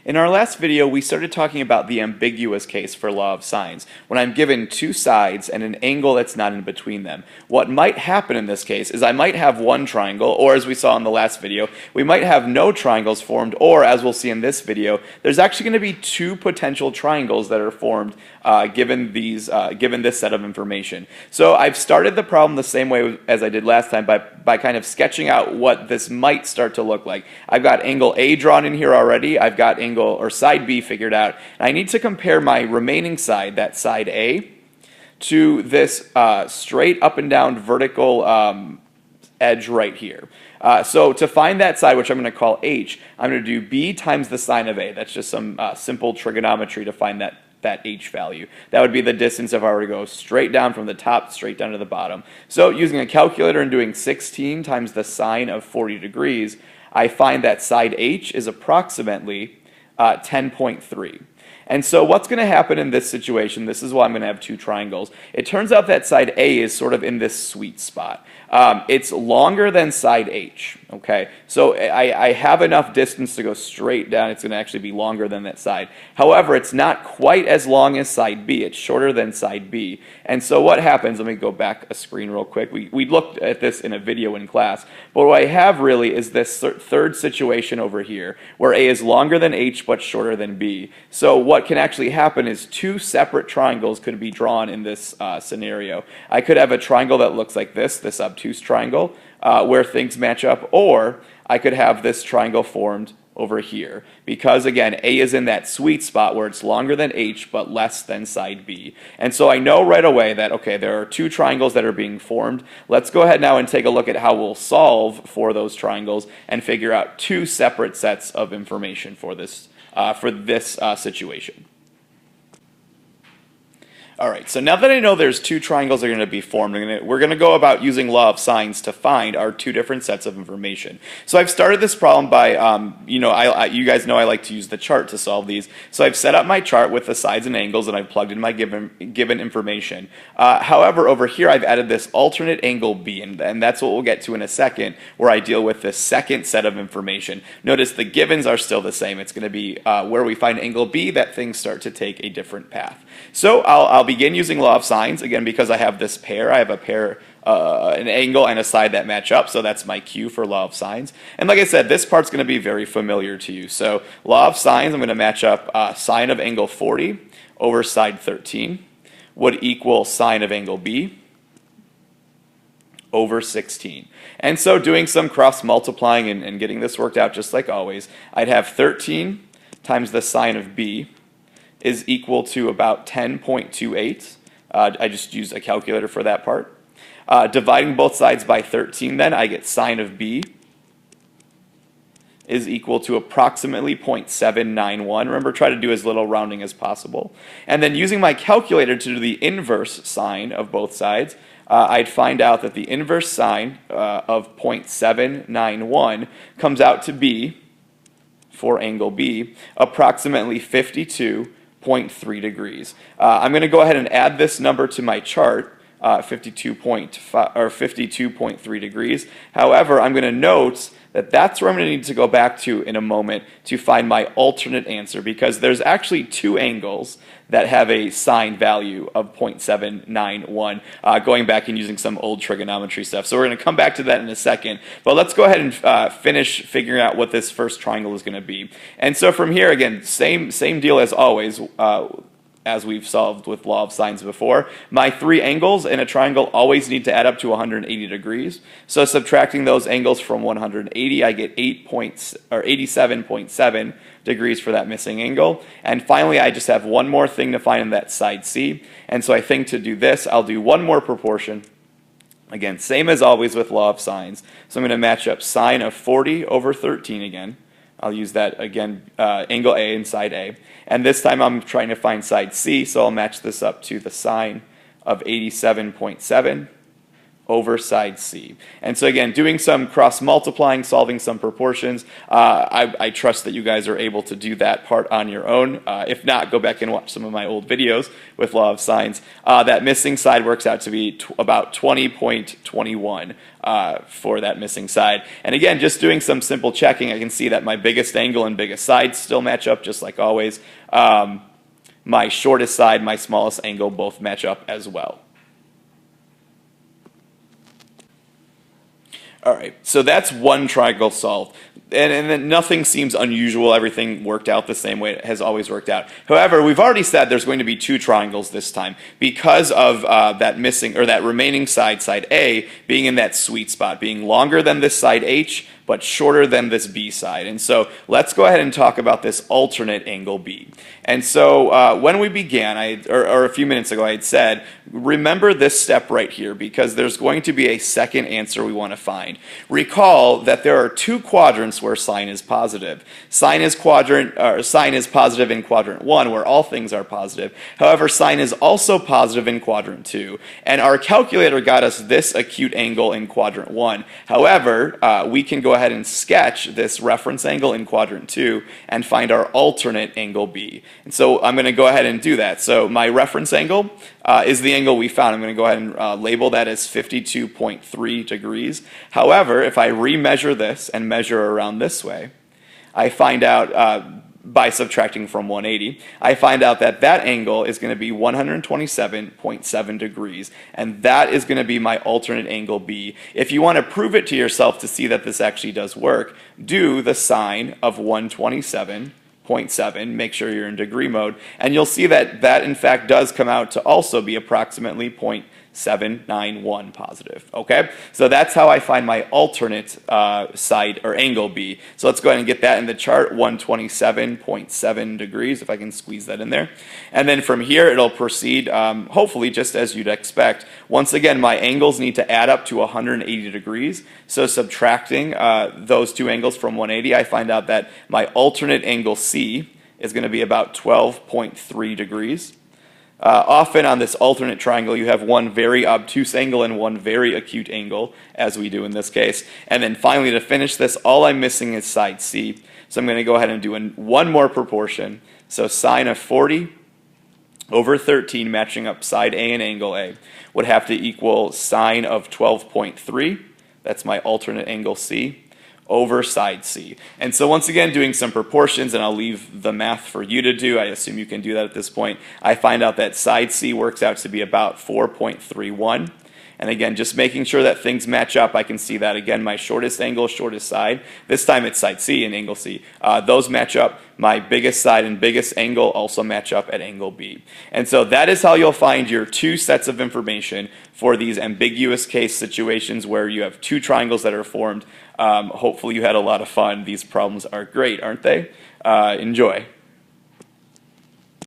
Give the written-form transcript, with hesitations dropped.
In our last video, we started talking about the ambiguous case for law of sines, when I'm given two sides and an angle that's not in between them. What might happen in this case is I might have one triangle, or as we saw in the last video, we might have no triangles formed, or as we'll see in this video, there's actually going to be two potential triangles that are formed given this set of information. So I've started the problem the same way as I did last time by kind of sketching out what this might start to look like. I've got angle A drawn in here already. I've got angle or side B figured out. And I need to compare my remaining side, that side A, to this straight up and down vertical edge right here. So to find that side, which I'm going to call H, I'm going to do B times the sine of A. That's just some simple trigonometry to find that H value. That would be the distance if I were to go straight down from the top, straight down to the bottom. So using a calculator and doing 16 times the sine of 40 degrees, I find that side H is approximately 10.3. And so what's going to happen in this situation, this is why I'm going to have two triangles. It turns out that side A is sort of in this sweet spot. It's longer than side H, okay? So I have enough distance to go straight down. It's going to actually be longer than that side. However, it's not quite as long as side B. It's shorter than side B. And so what happens, let me go back a screen real quick. We looked at this in a video in class. But what I have really is this third situation over here, where A is longer than H but shorter than B. So what can actually happen is two separate triangles could be drawn in this scenario. I could have a triangle that looks like this obtuse triangle, where things match up, or I could have this triangle formed over here, because again, A is in that sweet spot where it's longer than H but less than side B. And so I know right away that, okay, there are two triangles that are being formed. Let's go ahead now and take a look at how we'll solve for those triangles and figure out two separate sets of information for this situation. Alright, so now that I know there's two triangles that are going to be formed, we're going to go about using law of sines to find our two different sets of information. So I've started this problem by, you guys know I like to use the chart to solve these. So I've set up my chart with the sides and angles, and I've plugged in my given information. However, over here I've added this alternate angle B, and that's what we'll get to in a second, where I deal with the second set of information. Notice the givens are still the same. It's going to be where we find angle B that things start to take a different path. So I'll begin using law of sines, again, because I have this pair. I have a pair, an angle and a side that match up, so that's my cue for law of sines. And like I said, this part's going to be very familiar to you. So law of sines, I'm going to match up sine of angle 40 over side 13 would equal sine of angle B over 16. And so doing some cross multiplying and getting this worked out just like always, I'd have 13 times the sine of B is equal to about 10.28. I just used a calculator for that part. Dividing both sides by 13 then, I get sine of B is equal to approximately 0.791. Remember, try to do as little rounding as possible. And then using my calculator to do the inverse sine of both sides, I'd find out that the inverse sine of 0.791 comes out to be, for angle B, approximately 52.3 degrees. I'm going to go ahead and add this number to my chart, 52.3 degrees. However, I'm going to note that that's where I'm going to need to go back to in a moment to find my alternate answer, because there's actually two angles that have a sine value of 0.791, going back and using some old trigonometry stuff. So we're going to come back to that in a second. But let's go ahead and finish figuring out what this first triangle is going to be. And so from here, again, same deal as always, as we've solved with law of sines before. My three angles in a triangle always need to add up to 180 degrees. So subtracting those angles from 180, I get 87.7 degrees for that missing angle. And finally, I just have one more thing to find in that side C. And so I think to do this, I'll do one more proportion. Again, same as always with law of sines. So I'm going to match up sine of 40 over 13 again. I'll use that again, angle A and side A. And this time I'm trying to find side C, so I'll match this up to the sine of 87.7 over side C. And so again, doing some cross multiplying, solving some proportions, I trust that you guys are able to do that part on your own. If not, go back and watch some of my old videos with law of sines. That missing side works out to be about 20.21 for that missing side. And again, just doing some simple checking, I can see that my biggest angle and biggest side still match up just like always. My shortest side, my smallest angle both match up as well. All right, so that's one triangle solved. And then nothing seems unusual. Everything worked out the same way it has always worked out. However, we've already said there's going to be two triangles this time because of that missing or that remaining side, side A, being in that sweet spot, being longer than this side H, but shorter than this B side. And so let's go ahead and talk about this alternate angle B. And so when we began, or a few minutes ago, I had said, remember this step right here because there's going to be a second answer we want to find. Recall that there are two quadrants where sine is positive. Sine is positive in quadrant 1 where all things are positive. However, sine is also positive in quadrant 2. And our calculator got us this acute angle in quadrant 1. However, we can go ahead and sketch this reference angle in quadrant 2 and find our alternate angle B. And so I'm going to go ahead and do that. So my reference angle is the angle we found. I'm going to go ahead and label that as 52.3 degrees. However, if I remeasure this and measure around this way, I find out by subtracting from 180, I find out that that angle is going to be 127.7 degrees, and that is going to be my alternate angle B. If you want to prove it to yourself to see that this actually does work, do the sine of 127.7, make sure you're in degree mode, and you'll see that that in fact does come out to also be approximately 0.791 positive. Okay, so that's how I find my alternate side or angle B. So let's go ahead and get that in the chart, 127.7 degrees, if I can squeeze that in there. And then from here it'll proceed hopefully just as you'd expect. Once again, my angles need to add up to 180 degrees. So subtracting those two angles from 180, I find out that my alternate angle C is going to be about 12.3 degrees. Often on this alternate triangle, you have one very obtuse angle and one very acute angle, as we do in this case. And then finally, to finish this, all I'm missing is side C. So I'm going to go ahead and do one more proportion. So sine of 40 over 13, matching up side A and angle A, would have to equal sine of 12.3. That's my alternate angle C, over side C. And so once again, doing some proportions, and I'll leave the math for you to do. I assume you can do that at this point. I find out that side C works out to be about 4.31. And again, just making sure that things match up, I can see that again, my shortest angle, shortest side. This time it's side C and angle C. Those match up. My biggest side and biggest angle also match up at angle B. And so that is how you'll find your two sets of information for these ambiguous case situations where you have two triangles that are formed. Hopefully you had a lot of fun. These problems are great, aren't they? Enjoy.